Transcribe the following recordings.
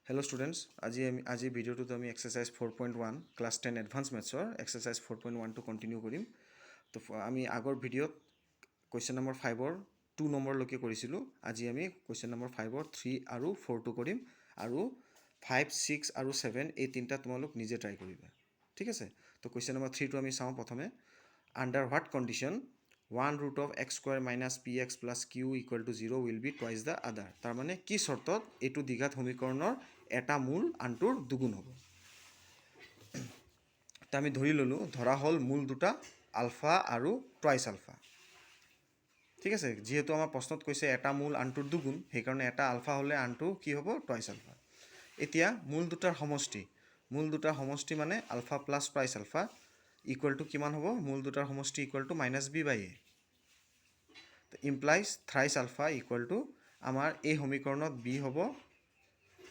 Hello students, আজি ভিডিঅ'টোত আমি এক্সাৰচাইজ 4.1 ক্লাছ 10 এডভান্স মেথছৰ এক্সাৰচাইজ 4.1 টো কণ্টিনিউ কৰিম। তো আমি আগৰ ভিডিঅ'ত কুৱেশ্যন নম্বৰ 5ৰ 2 নম্বৰলৈকে কৰিছিলোঁ। আজি আমি কুৱেশ্যন নম্বৰ 5ৰ 3 আৰু 4টো কৰিম আৰু 5, 6 আৰু 7 এই তিনিটা তোমালোক নিজে ট্ৰাই কৰিবা। ঠিক আছে, তো কুৱেশ্যন নম্বৰ 3টো আমি চাওঁ প্ৰথমে। Under what condition 1 root of x square minus px plus q equal to 0 will be twice the other। তাৰমানে কি চৰ্তত এইটো দ্বিঘাত সমীকৰণৰ এটা মূল আনটোৰ দুগুণ হ'ব। তো আমি ধৰা হ'ল মূল দুটা আলফা আৰু টুৱাইচ আলফা। ঠিক আছে, যিহেতু আমাৰ প্ৰশ্নত কৈছে এটা মূল আনটোৰ দুগুণ, সেইকাৰণে এটা আলফা হ'লে আনটো কি হ'ব? Twice alpha. এতিয়া মূল দুটাৰ সমষ্টি মানে alpha plus twice alpha equal to কিমান হ'ব? মূল দুটাৰ সমষ্টি equal to minus B by A. Implies thrice alpha equal to আমাৰ এই সমীকৰণত বি হ'ব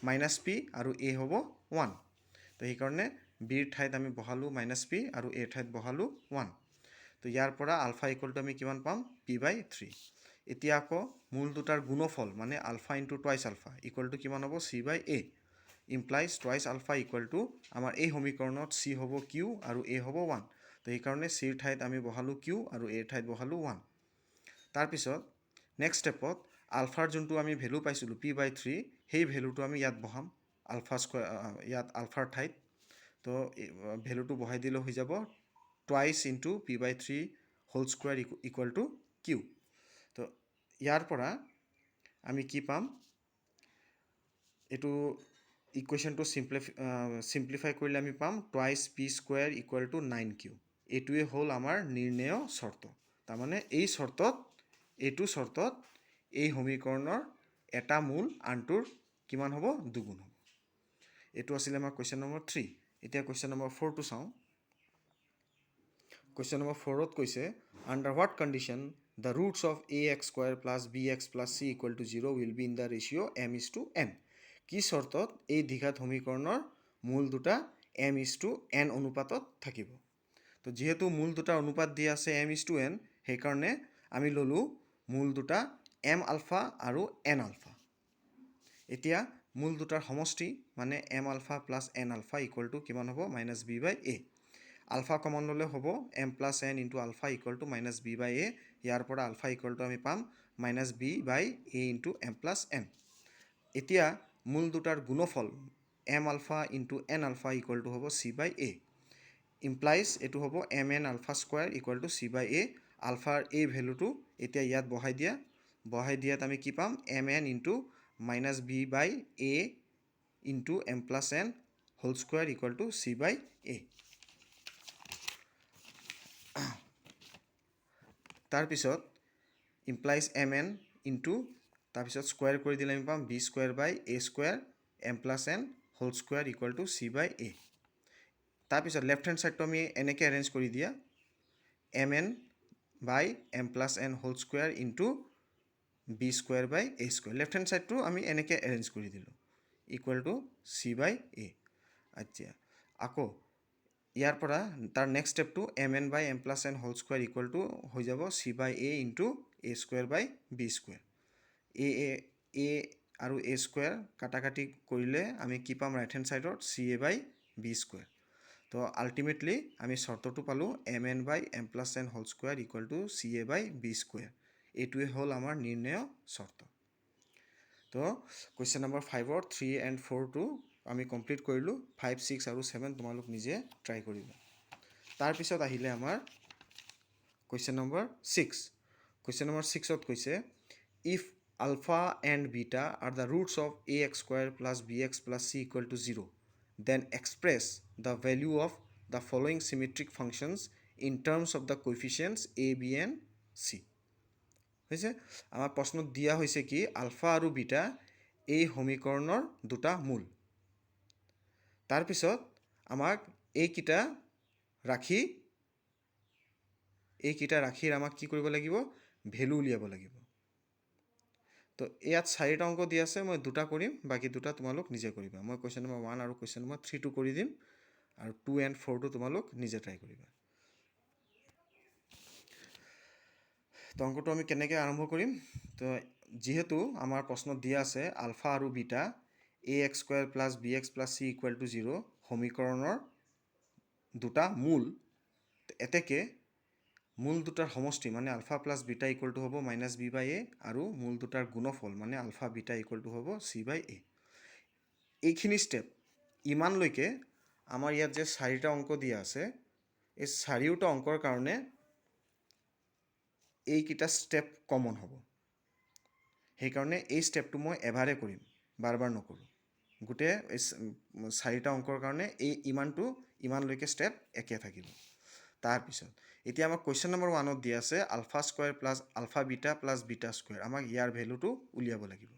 মাইনাছ পি আৰু এ হ'ব 1। তো সেইকাৰণে বিৰ ঠাইত আমি বহালোঁ মাইনাছ পি আৰু এৰ ঠাইত বহালোঁ 1। তো ইয়াৰ পৰা আলফা ইকুৱেল টু আমি কিমান পাম? P by 3। এতিয়া আকৌ মূল দুটাৰ গুণফল মানে alpha into twice alpha equal to কিমান হ'ব? C by A. Implies twice alpha equal to আমাৰ এই সমীকৰণত চি হ'ব কিউ আৰু এ হ'ব 1। তো সেইকাৰণে চিৰ ঠাইত আমি বহালোঁ কিউ আৰু এৰ ঠাইত বহালোঁ 1। তাৰপিছত নেক্সট ষ্টেপত আলফাৰ যোনটো আমি ভেলু পাইছিলোঁ পি বাই 3, সেই ভেলুটো আমি ইয়াত বহাম আলফা স্কুৱাৰ ইয়াত আলফাৰ ঠাইত। তো ভেলুটো বহাই দিলে হৈ যাব twice into P by 3 whole square equal to Q. তো ইয়াৰ পৰা আমি কি পাম? এইটো ইকুৱেশ্যনটো চিম্প্লিফাই কৰিলে আমি পাম twice P square equal two 9q। এইটোৱে হ'ল আমাৰ নিৰ্ণেয় চৰ্ত। তাৰমানে এইটো চৰ্তত এই সমীকৰণৰ এটা মূল আনটোৰ কিমান হ'ব? দুগুণ হ'ব। এইটো আছিলে আমাৰ কুৱেশ্যন নম্বৰ 3। এতিয়া কুৱেশ্যন নম্বৰ 4টো চাওঁ। কুৱেশ্যন নম্বৰ 4ত কৈছে under what condition the roots of A X square plus B X plus C equal to 0 will be in the ratio' m:n। কি চৰ্তত এই দ্বিঘাত সমীকৰণৰ মূল দুটা m:n অনুপাতত থাকিব? তো যিহেতু মূল দুটাৰ অনুপাত দিয়া আছে m:n, সেইকাৰণে আমি ল'লোঁ মূল দুটা m আলফা আৰু n আলফা। এতিয়া মূল দুটাৰ সমষ্টি মানে m alpha plus n alpha equal to কিমান হ'ব? Minus B by A. Alpha common ল'লে হ'ব m plus n into alpha equal to minus B by A. ইয়াৰ পৰা আলফা ইকুৱেল টু আমি পাম minus B by A into m plus n। এতিয়া মূল দুটাৰ গুণফল m alpha into n alpha equal to হ'ব চি বাই এ। ইমপ্লাইজ এইটো হ'ব mn alpha square equal to C by এ। আলফাৰ এই ভেলুটো এতিয়া ইয়াত বহাই দিয়াত আমি কি পাম? mn into minus B by A into m plus n whole square equal to C by A. তাৰপিছত ইমপ্লাইজ mn ইনটু তাৰপিছত স্কুৱাৰ কৰি দিলে আমি পাম B square by A square m plus n whole square equal to C by A. তাৰপিছত left hand ছাইডটো আমি এনেকৈ এৰেঞ্জ কৰি দিয়া mn by m plus n whole square into B square by A square. Left hand ছাইডটো আমি এনেকৈ arrange কৰি দিলোঁ equal to C by A. আচ্ছা, আকৌ ইয়াৰ পৰা তাৰ নেক্সট ষ্টেপটো mn by m plus n whole square equal to হৈ যাব C by A into A square by B square. A আৰু এ স্কুৱাৰ কাটাকাটি কৰিলে আমি কি পাম ৰাইট হেণ্ড ছাইডত? C A by B square. তো আল্টিমেটলি আমি চৰ্তটো পালোঁ mn by m plus n whole square equal to C A by B square. এইটোৱে হ'ল আমাৰ নিৰ্ণেয় চৰ্ত। তো কুৱেশ্যন নম্বৰ 5ৰ 3 and 4টো আমি কমপ্লিট কৰিলোঁ। 5, 6 আৰু 7 তোমালোক নিজে ট্ৰাই কৰিবা। তাৰপিছত আহিলে আমাৰ কুৱেশ্যন নম্বৰ 6। কুৱেশ্যন নম্বৰ 6ত কৈছে if alpha and beta are the roots of A X square plus B X plus C equal to 0, then express the value of the following symmetric functions in terms of the coefficients A B and C. হৈছে আমাৰ প্ৰশ্নত দিয়া হৈছে কি আলফা আৰু beta এই সমীকৰণৰ দুটা মূল। তাৰপিছত আমাক এইকেইটা ৰাশিৰ আমাক কি কৰিব লাগিব? ভেলু উলিয়াব লাগিব। তো ইয়াত 4টা অংক দিয়া আছে, মই 2টা কৰিম, বাকী 2টা তোমালোক নিজে কৰিবা। মই কুৱেশ্যন নম্বৰ 1 আৰু কুৱেশ্যন নম্বৰ 3টো কৰি দিম আৰু 2 and 4টো তোমালোক নিজে ট্ৰাই কৰিবা। তো অংকটো আমি কেনেকৈ আৰম্ভ কৰিম? তো যিহেতু আমাৰ প্ৰশ্নত দিয়া আছে আলফা আৰু beta ax square plus bx plus c equal to 0 সমীকৰণৰ দুটা মূল এতেকে মূল দুটাৰ সমষ্টি মানে alpha plus beta equal to হ'ব মাইনাছ বি বাই এ আৰু মূল দুটাৰ গুণফল মানে আলফা বিটা ইকুৱেল টু হ'ব চি বাই এ। এইখিনি ষ্টেপ ইমানলৈকে আমাৰ ইয়াত যে 4টা অংক দিয়া আছে এই 4টা অংকৰ কাৰণে এইকেইটা ষ্টেপ কমন হ'ব। সেইকাৰণে এই ষ্টেপটো মই এবাৰে কৰিম, বাৰ বাৰ নকৰোঁ। গোটেই 4টা অংকৰ কাৰণে ইমানলৈকে ষ্টেপ একে থাকিব। তাৰপিছত এতিয়া আমাক কুৱেশ্যন নম্বৰ 1ত দিয়া আছে alpha square plus alpha beta plus beta square. আমাক ইয়াৰ ভেলুটো উলিয়াব লাগিব।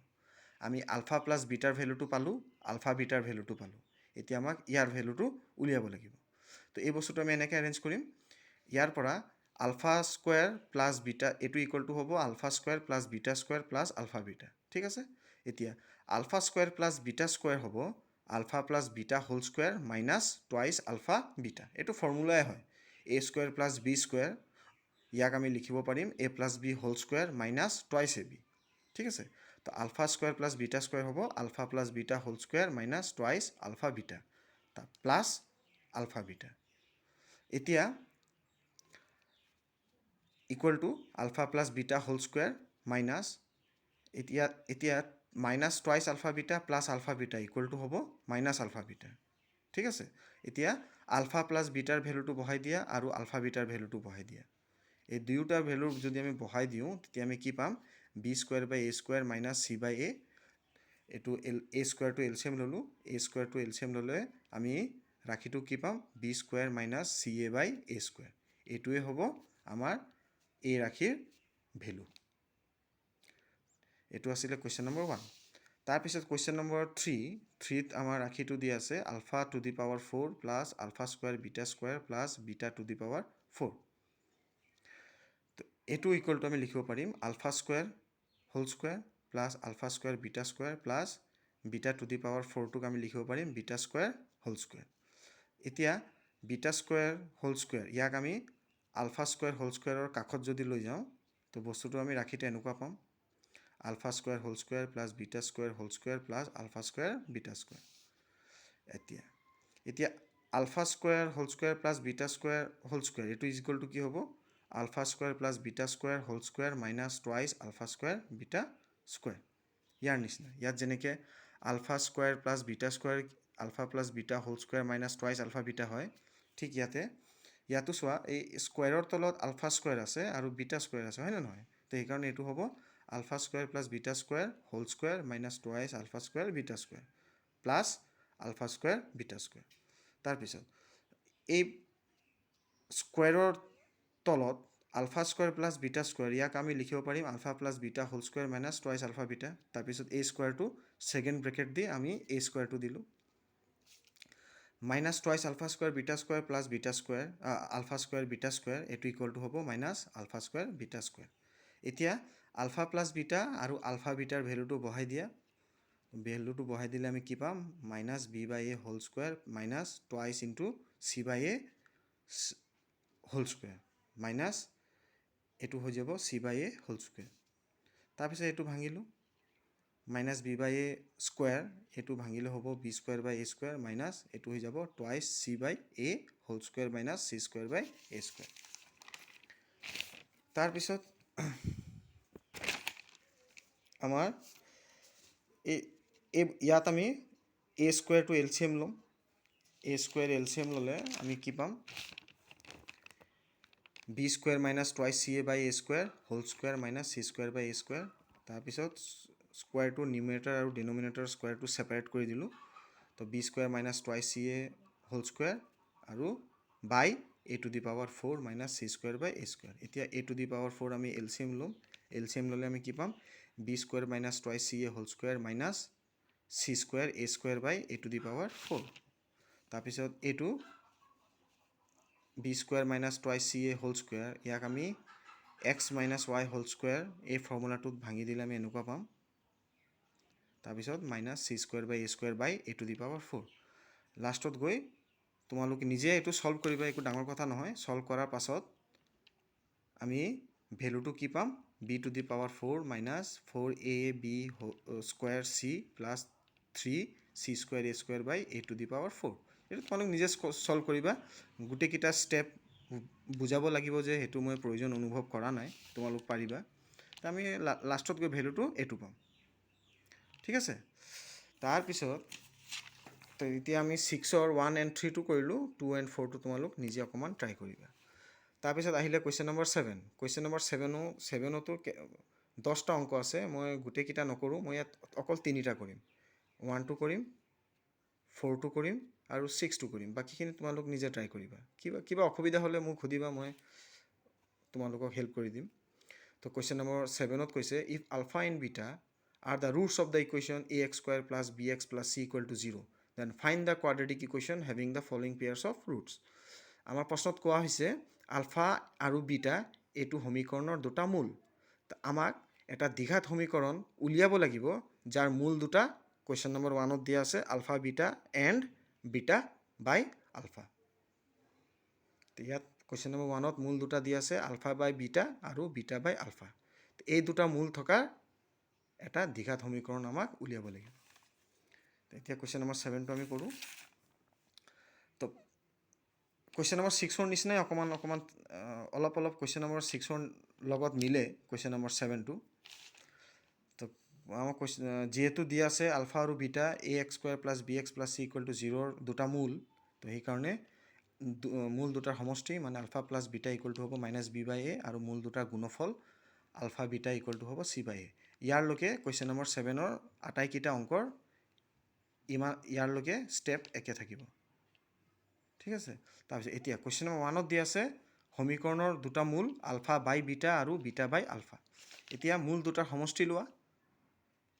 আমি আলফা প্লাছ বিটাৰ ভেলুটো পালোঁ, আলফা বিটাৰ ভেলুটো পালোঁ। এতিয়া আমাক ইয়াৰ ভেলুটো উলিয়াব লাগিব। তো এই বস্তুটো আমি এনেকৈ এৰেঞ্জ কৰিম। ইয়াৰ পৰা আলফা স্কুৱেৰ প্লাছ বিটা এইটো ইকুৱেল টু হ'ব alpha square plus beta square plus alpha beta. ঠিক আছে? এতিয়া alpha square plus beta square হ'ব alpha plus beta whole square minus twice alpha beta. এইটো ফৰ্মুলাই হয়। A square plus B square, ইয়াক আমি লিখিব পাৰিম A plus B whole square minus twice A B. ঠিক আছে? তো alpha square plus beta square হ'ব alpha plus beta whole square minus twice alpha beta plus alpha beta. এতিয়া equal to alpha plus beta whole square minus এতিয়া minus twice alpha beta plus alpha beta equal to হ'ব minus alpha beta. ঠিক আছে? এতিয়া alpha plus bitter ভেলুটো বহাই দিয়া আৰু alpha bitter ভেলুটো বহাই দিয়া। এই দুয়োটাৰ ভেলু যদি আমি বহাই দিওঁ তেতিয়া আমি কি পাম B square by A square minus C by A. এইটো এ স্কুৱেৰটো এলচিএম ল'লোঁ, এ স্কুৱেৰটো এলচিএম ল'লে আমি ৰাশিটো কি পাম B square minus C A by A square. এইটোৱে হ'ব আমাৰ এই ৰাশিৰ ভেলু। এইটো আছিলে কুৱেশ্যন নম্বৰ 1। তাৰপিছত কুৱেশ্যন নম্বৰ 3ত আমাৰ ৰাশিটো দিয়া আছে alpha to the power 4 plus alpha square beta square plus beta to the power 4। এইটো ইকুৱেল টু আমি লিখিব পাৰিম alpha square whole square plus alpha square beta square plus beta to the power 4টোক আমি লিখিব পাৰিম বিটা স্কুৱেৰ হোল স্কুৱেৰ। এতিয়া beta square whole square ইয়াক আমি আলফা স্কুৱেৰ হোল স্কুৱেৰৰ কাষত যদি লৈ যাওঁ তো বস্তুটো আমি ৰাশিটো এনেকুৱা পাম alpha square whole square plus beta square whole square plus alpha square beta square. এতিয়া alpha square whole square plus beta square whole square এইটো ইজ ইকুৱেল টু কি হ'ব alpha square plus beta square whole square minus twice alpha square beta square. ইয়াৰ নিচিনা ইয়াত যেনেকৈ alpha square plus beta square alpha plus beta whole square minus twice alpha beta হয়, ঠিক ইয়াতো চোৱা এই স্কুৱেৰৰ তলত আলফা স্কুৱেৰ আছে আৰু বিটা স্কুৱেৰ আছে, হয়নে নহয়? তো সেইকাৰণে এইটো হ'ব alpha square plus beta square whole square minus twice alpha square beta square plus alpha square beta square. তাৰপিছত এই স্কুৱেৰৰ তলত alpha square plus beta square ইয়াক আমি লিখিব পাৰিম alpha plus beta whole square minus twice alpha beta. তাৰপিছত এই স্কুৱেৰটো ছেকেণ্ড ব্ৰেকেট দি আমি এই স্কুৱেৰটো দিলোঁ minus twice alpha square beta square plus beta square alpha square beta square এইটো ইকুৱেল টু হ'ব minus alpha square beta square. এতিয়া alpha plus beta আৰু আলফা বিটাৰ ভেলুটো বহাই দিয়া। ভেলুটো বহাই দিলে আমি কি পাম minus B by A whole square minus twice into C by A whole square minus এইটো হৈ যাব C by A whole square. তাৰপিছত এইটো ভাঙিলোঁ minus B by A square এইটো ভাঙিলে হ'ব B square by A square minus এইটো হৈ যাব twice C by A whole square minus C square by A square. তাৰপিছত আমাৰ ইয়াত আমি এ স্কুৱেৰটো এলচিএম ল'ম। এ স্কুৱেৰ এলচিএম ল'লে আমি কি পাম B square minus twice C A by A square whole square minus C square by A square. তাৰপিছত স্কুৱেৰটো নিউমিনেটৰ আৰু ডিনমিনেটৰ স্কুৱেৰটো ছেপাৰেট কৰি দিলোঁ। তো B square minus twice C A whole square আৰু by A to the power 4 minus C square by A square. এতিয়া A to the power 4 আমি LCM ল'ম। এলচিএম ল'লে আমি কি পাম B square minus twice C A whole square minus C square A square by A to the power 4। তাৰপিছত এইটো B square minus twice C A whole square ইয়াক আমি X minus Y whole square এই ফৰ্মুলাটোত ভাঙি দিলে আমি এনেকুৱা পাম। তাৰপিছত minus C square by A square by A to the power 4। লাষ্টত গৈ তোমালোকে নিজে এইটো ছল্ভ কৰিবা, একো ডাঙৰ কথা নহয়। ছল্ভ কৰাৰ পাছত আমি ভেলুটো কি পাম B to the power 4 minus 4 A B square C plus 3 C square A square by A to the power 4 এইটো তোমালোক নিজে সলভ কৰিবা গোটেইকেইটা ষ্টেপ বুজাব লাগিব যে সেইটো মই প্ৰয়োজন অনুভৱ কৰা নাই তোমালোক পাৰিবা তো আমি লাষ্টত গৈ ভেলুটো এইটো পাম ঠিক আছে তাৰপিছত তো এতিয়া আমি 6ৰ 1 and 3টো কৰিলোঁ 2 and 4টো তোমালোক নিজে অকণমান ট্ৰাই কৰিবা তাৰপিছত আহিলে কুৱেশ্যন নম্বৰ 7 কুৱেশ্যন নম্বৰ 7তো 10টা অংক আছে মই গোটেইকেইটা নকৰোঁ মই ইয়াত অকল 3টা কৰিম 1টো কৰিম 4টো কৰিম আৰু 6টো কৰিম বাকীখিনি তোমালোক নিজে ট্ৰাই কৰিবা কিবা অসুবিধা হ'লে মোক সুধিবা মই তোমালোকক হেল্প কৰি দিম তো কুৱেশ্যন নম্বৰ 7ত কৈছে if alpha and beta are the roots of the equation ax square plus bx plus c equal to 0 then find the quadratic equation having the following pairs of roots আমাৰ প্ৰশ্নত কোৱা হৈছে আলফা আৰু beta এইটো সমীকৰণৰ দুটা মূল আমাক এটা দ্বিঘাত সমীকৰণ উলিয়াব লাগিব যাৰ মূল দুটা কুৱেশ্যন নম্বৰ 1ত দিয়া আছে ULFA beta and beta by ULFA ইয়াত কুৱেশ্যন নম্বৰ 1ত মূল দুটা দিয়া আছে আলফা বাই বিটা আৰু বিটা বাই আলফা এই দুটা মূল থকা এটা দ্বিঘাত সমীকৰণ আমাক উলিয়াব লাগিব এতিয়া কুৱেশ্যন নম্বৰ 7টো আমি কৰোঁ তো কুৱেশ্যন নম্বৰ 6ৰ নিচিনাই অকণমান অলপ কুৱেশ্যন নম্বৰ 6ৰ লগত মিলে কুৱেশ্যন নম্বৰ 7টো তো আমাৰ যিহেতু দিয়া আছে আলফা আৰু beta A X square plus B X plus C equal to 0ৰ দুটা মূল তো সেইকাৰণে মূল দুটাৰ সমষ্টি মানে alpha plus beta equal to হ'ব মাইনাছ বি বাই এ আৰু মূল দুটাৰ গুণফল আলফা বিটা ইকুৱেল টু হ'ব চি বাই এ ইয়াৰলৈকে কুৱেশ্যন নম্বৰ 7ৰ আটাইকেইটা অংকৰ ইয়াৰলৈকে ষ্টেপ একে থাকিব ঠিক আছে তাৰপিছত এতিয়া কুৱেশ্যন নম্বৰ 1ত দিয়া আছে সমীকৰণৰ দুটা মূল আলফা বাই বিটা আৰু বিটা বাই আলফা এতিয়া মূল দুটাৰ সমষ্টি লোৱা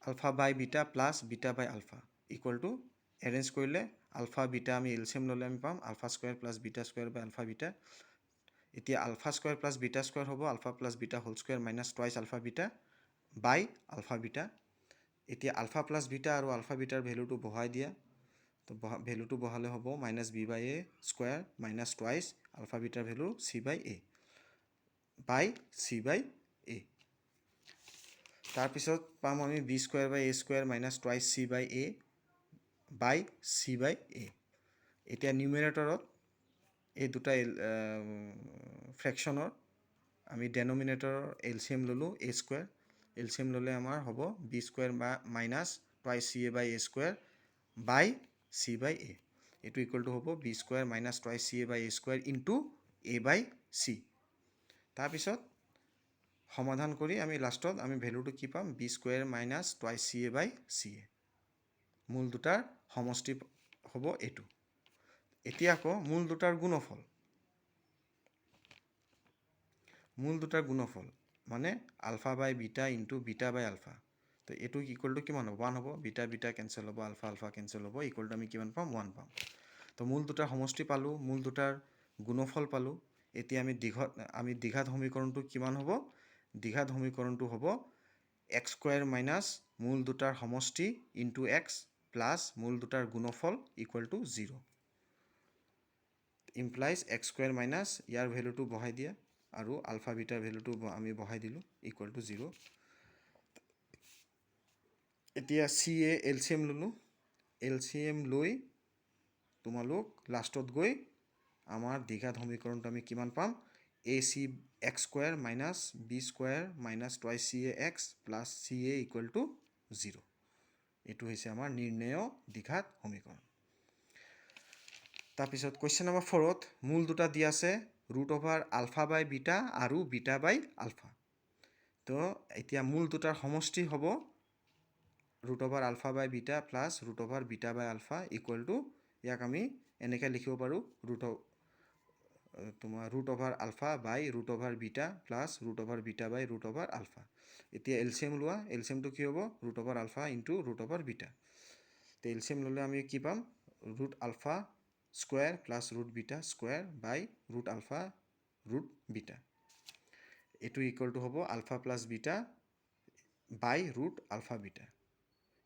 alpha by beta plus beta by alpha equal to arrange কৰিলে আলফা বিটা আমি এলচিএম ল'লে আমি পাম alpha square plus beta square by alpha beta এতিয়া alpha square plus beta square হ'ব alpha plus beta whole square minus twice alpha beta by alpha beta এতিয়া alpha plus beta আৰু alpha bitter ভেলুটো বহাই দিয়া তো ভেলুটো বহালে হ'ব minus B by A square minus twice alpha বিটাৰ ভেলু চি বাই এ তাৰপিছত পাম আমি B square by A square minus twice C by A এতিয়া নিউমেৰেটৰত এই দুটা ফ্ৰেকশ্যনৰ আমি ডেনমিনেটৰৰ এলচিএম ল'লোঁ এ স্কুৱেৰ এলচিএম ল'লে আমাৰ হ'ব বি স্কুৱেৰ বা minus twice C A by A square by C by A এইটো ইকুৱেল টু হ'ব B square minus twice C A by A square into A by C তাৰপিছত সমাধান কৰি আমি লাষ্টত আমি ভেলুটো কি পাম B square minus twice C A by C A মূল দুটাৰ সমষ্টি হ'ব এইটো এতিয়া আকৌ মূল দুটাৰ গুণফল মানে ULFA by beta into beta by alpha তো এইটো ইকুৱেল টু কিমান হ'ব 1 হ'ব বিটা কেঞ্চেল হ'ব আলফা কেঞ্চেল হ'ব ইকুৱেল টু আমি কিমান পাম 1 পাম তো মূল দুটাৰ সমষ্টি পালোঁ মূল দুটাৰ গুণফল পালোঁ এতিয়া আমি দ্বিঘাত সমীকৰণটো কিমান হ'ব দ্বিঘাত সমীকৰণটো হ'ব এক্স স্কুৱেৰ মাইনাছ মূল দুটাৰ সমষ্টি ইনটু এক্স প্লাছ মূল দুটাৰ গুণফল equal to 0 implies X square minus ইয়াৰ ভেলুটো বহাই দিয়া আৰু আলফা বিটাৰ ভেলুটো আমি বহাই দিলোঁ ইকুৱেল টু 0 এতিয়া চি এ এলচিএম ল'লোঁ এলচিএম লৈ তোমালোক লাষ্টত গৈ আমাৰ দ্বিঘাত সমীকৰণটো আমি কিমান পাম A C X square minus B square minus twice C A X plus C A equal to 0 এইটো হৈছে আমাৰ নিৰ্ণেয় দ্বিঘাত সমীকৰণ তাৰপিছত কুৱেশ্যন নম্বৰ 4ত মূল দুটা দিয়া আছে root over alpha by beta আৰু বিটা বাই আলফা তো এতিয়া মূল দুটাৰ সমষ্টি হ'ব root over alpha by beta plus root over beta by alpha equal to ইয়াক আমি এনেকৈ লিখিব পাৰোঁ root over alpha by root over beta plus root over beta by root over alpha এতিয়া এলচিএম লোৱা এলচিএমটো কি হ'ব root over alpha into root over beta তো এলচিএম ল'লে আমি কি পাম root alpha square plus root beta square by root alpha root beta এইটো ইকুৱেল টু হ'ব alpha plus beta by root alpha beta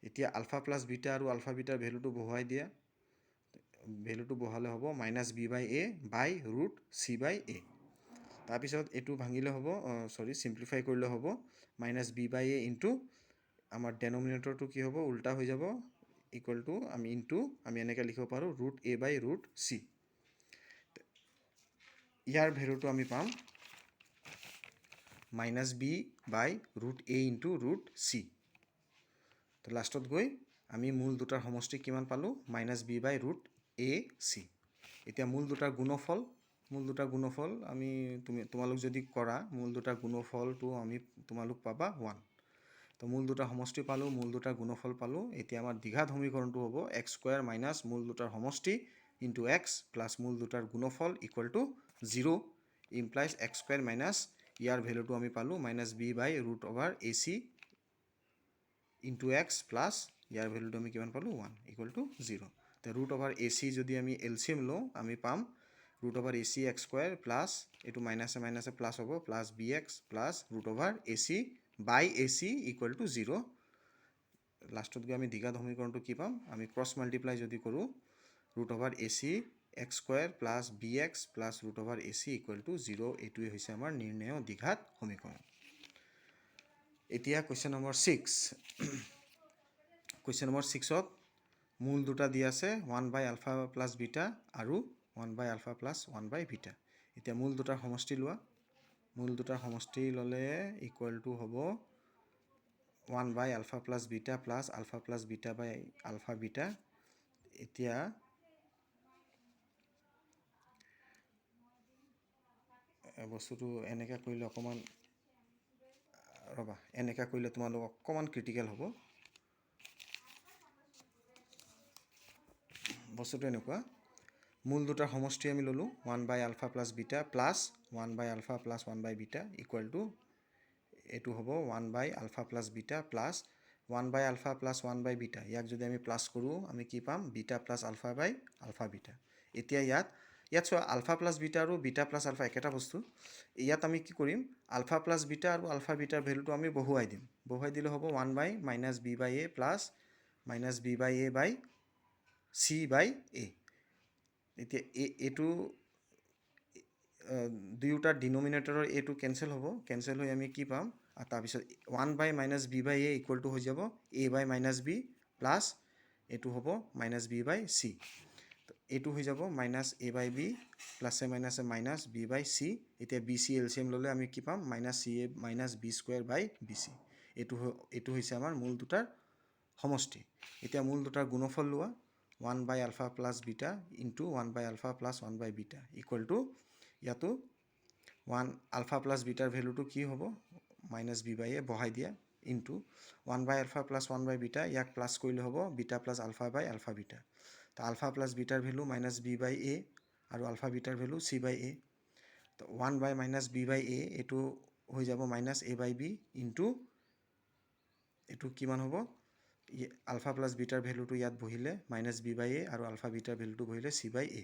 এতিয়া আলফা প্লাছ বিটা আৰু alpha bitter ভেলুটো বহুৱাই দিয়া ভেলুটো বহালে হ'ব minus B by A by root C by A তাৰপিছত এইটো ভাঙিলে হ'ব চিম্প্লিফাই কৰিলে হ'ব minus B by A into আমাৰ ডেনমিনেটৰটো কি হ'ব উল্টা হৈ যাব ইকুৱেল টু আমি ইনটু আমি এনেকৈ লিখিব পাৰোঁ root A by root C. ইয়াৰ ভেলুটো আমি পাম minus B by root A into root C. তো লাষ্টত গৈ আমি মূল দুটাৰ সমষ্টি কিমান পালোঁ minus B by root A C. এতিয়া মূল দুটাৰ গুণফল আমি তোমালোক যদি কৰা মূল দুটাৰ গুণফলটো আমি তোমালোক পাবা 1। তো মূল দুটাৰ সমষ্টি পালোঁ, মূল দুটাৰ গুণফল পালোঁ। এতিয়া আমাৰ দ্বিঘাত সমীকৰণটো হ'ব এক্স স্কুৱেৰ মাইনাছ মূল দুটাৰ সমষ্টি ইনটু এক্স প্লাছ মূল দুটাৰ গুণফল equal to 0 implies X square minus ইয়াৰ ভেলুটো আমি পালোঁ minus B by root over A C into X plus ইয়াৰ ভেলুটো আমি কিমান পালোঁ 1 ইকুৱেল টু 0। তো ৰুট অভাৰ এ চি যদি আমি এলচিএম লওঁ আমি পাম root over A C X square plus এইটো মাইনাছে মাইনাছে প্লাছ হ'ব plus B X plus root over A C by A C equal to 0। লাষ্টত গৈ আমি দ্বিঘাত সমীকৰণটো কি পাম আমি ক্ৰছ মাল্টিপ্লাই যদি কৰোঁ root over A C X square plus B X plus root over A C equal to 0। এইটোৱে হৈছে আমাৰ নিৰ্ণেয় দ্বিঘাত সমীকৰণ। এতিয়া কুৱেশ্যন নম্বৰ 6। কুৱেশ্যন নম্বৰ 6ত মূল দুটা দিয়া আছে 1 বাই আলফা প্লাছ বিটা আৰু 1 by alpha plus 1 by beta. এতিয়া মূল দুটাৰ সমষ্টি লোৱা, মূল দুটাৰ সমষ্টি ল'লে ইকুৱেল টু হ'ব 1 by alpha plus beta plus alpha plus beta by alpha beta. এতিয়া বস্তুটো এনেকৈ কৰিলে অকণমান ৰ'বা, এনেকৈ কৰিলে তোমালোক অকণমান ক্ৰিটিকেল হ'ব। বস্তুটো এনেকুৱা মূল দুটাৰ সমষ্টি আমি ল'লোঁ 1 by alpha plus beta plus 1 by alpha plus 1 by beta equal to এইটো হ'ব 1 by alpha plus beta plus 1 by alpha plus 1 by beta. ইয়াক যদি আমি প্লাছ কৰোঁ আমি কি পাম beta plus alpha by alpha beta. এতিয়া ইয়াত চোৱা আলফা প্লাছ বিটা আৰু বিটা প্লাছ আলফা একেটা বস্তু। ইয়াত আমি কি কৰিম আলফা প্লাছ বিটা আৰু আলফা বিটাৰ ভেলুটো আমি বহুৱাই দিম। বহুৱাই দিলে হ'ব 1 by minus B by A plus minus B by A by C by A. এতিয়া এইটো দুয়োটাৰ ডিনমিনেটৰৰ এইটো কেঞ্চেল হ'ব, কেঞ্চেল হৈ আমি কি পাম আৰু তাৰপিছত 1 by minus B by A equal to হৈ যাব A by minus B plus এইটো হ'ব মাইনাছ বি বাই চি। এইটো হৈ যাব মাইনাছ এ বাই বি প্লাছে মাইনাছে মাইনাছ বি বাই চি। এতিয়া বি চি এলচিএম ল'লে আমি কি পাম minus C A minus B square by B C. এইটো হৈছে আমাৰ মূল দুটাৰ সমষ্টি। এতিয়া মূল দুটাৰ গুণফল লোৱা 1 by alpha plus beta into 1 by alpha plus 1 by beta equal to ইয়াতো 1 আলফা প্লাছ বিটাৰ ভেলুটো কি হ'ব মাইনাছ বি বাই এ বহাই দিয়া into 1 by alpha plus 1 by beta ইয়াক প্লাছ কৰিলে হ'ব beta plus alpha by alpha beta. তো alpha plus বিটাৰ value minus B by A আৰু আলফা বিটাৰ ভেলু চি বাই এ। তো 1 by minus B by A এইটো হৈ যাব minus A by B into এইটো কিমান হ'ব আলফা প্লাছ বিটাৰ ভেলুটো ইয়াত বহিলে মাইনাছ বি বাই এ আৰু আলফা বিটাৰ ভেলুটো বহিলে চি বাই এ।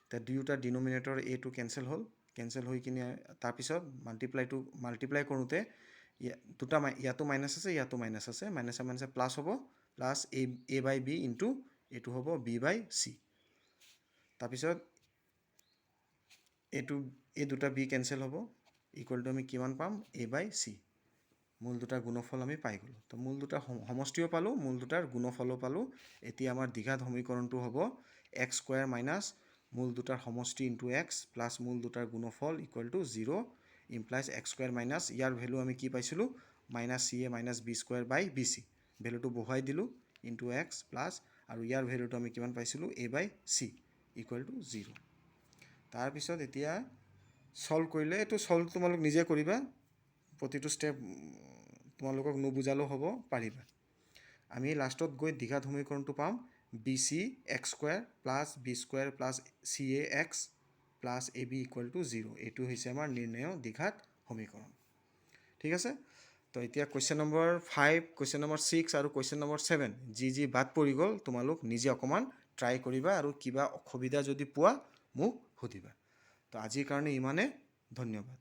এতিয়া দুয়োটা ডিনমিনেটৰ এইটো কেঞ্চেল হ'ল, কেঞ্চেল হৈ কিনে তাৰপিছত মাল্টিপ্লাই কৰোঁতে দুটা ইয়াতো মাইনাছ আছে ইয়াতো মাইনাছ আছে, মাইনাছে মাইনাছে প্লাছ হ'ব plus A by B into এইটো হ'ব বি বাই চি। তাৰপিছত এই দুটা বি কেঞ্চেল হ'ব ইকুৱেল টু আমি কিমান পাম এ বাই চি। মূল দুটাৰ গুণফল আমি পাই গ'লোঁ। তো মূল দুটাৰ সমষ্টিও পালোঁ, মূল দুটাৰ গুণফলো পালোঁ। এতিয়া আমাৰ দ্বিঘাত সমীকৰণটো হ'ব এক্স স্কুৱেৰ মাইনাছ মূল দুটাৰ সমষ্টি ইনটু এক্স প্লাছ মূল দুটাৰ গুণফল equal to 0 implies X square minus year value আমি কি পাইছিলোঁ minus C A minus B square by B C. ভেলুটো বহুৱাই দিলোঁ ইনটু এক্স প্লাছ আৰু ইয়াৰ ভেলুটো আমি কিমান পাইছিলোঁ এ বাই চি ইকুৱেল টু 0। তাৰপিছত এতিয়া ছল্ভ কৰিলে এইটো ছল্ভ তোমালোক নিজে কৰিবা, প্ৰতিটো ষ্টেপ তোমালোকক নুবুজালেও হ'ব পাৰিবা। আমি লাষ্টত গৈ দ্বিঘাত সমীকৰণটো পাম B C X square plus B square plus C A X plus A B equal to 0। এইটো হৈছে আমাৰ নিৰ্ণেয় দ্বিঘাত সমীকৰণ। ঠিক আছে। তো এতিয়া কুৱেশ্যন নম্বৰ 5, কুৱেশ্যন নম্বৰ 6 আৰু কুৱেশ্যন নম্বৰ 7 যি বাদ পৰি গ'ল তোমালোক নিজে অকণমান ট্ৰাই কৰিবা আৰু কিবা অসুবিধা যদি পোৱা মোক সুধিবা। তো আজিৰ কাৰণে ইমানে, ধন্যবাদ।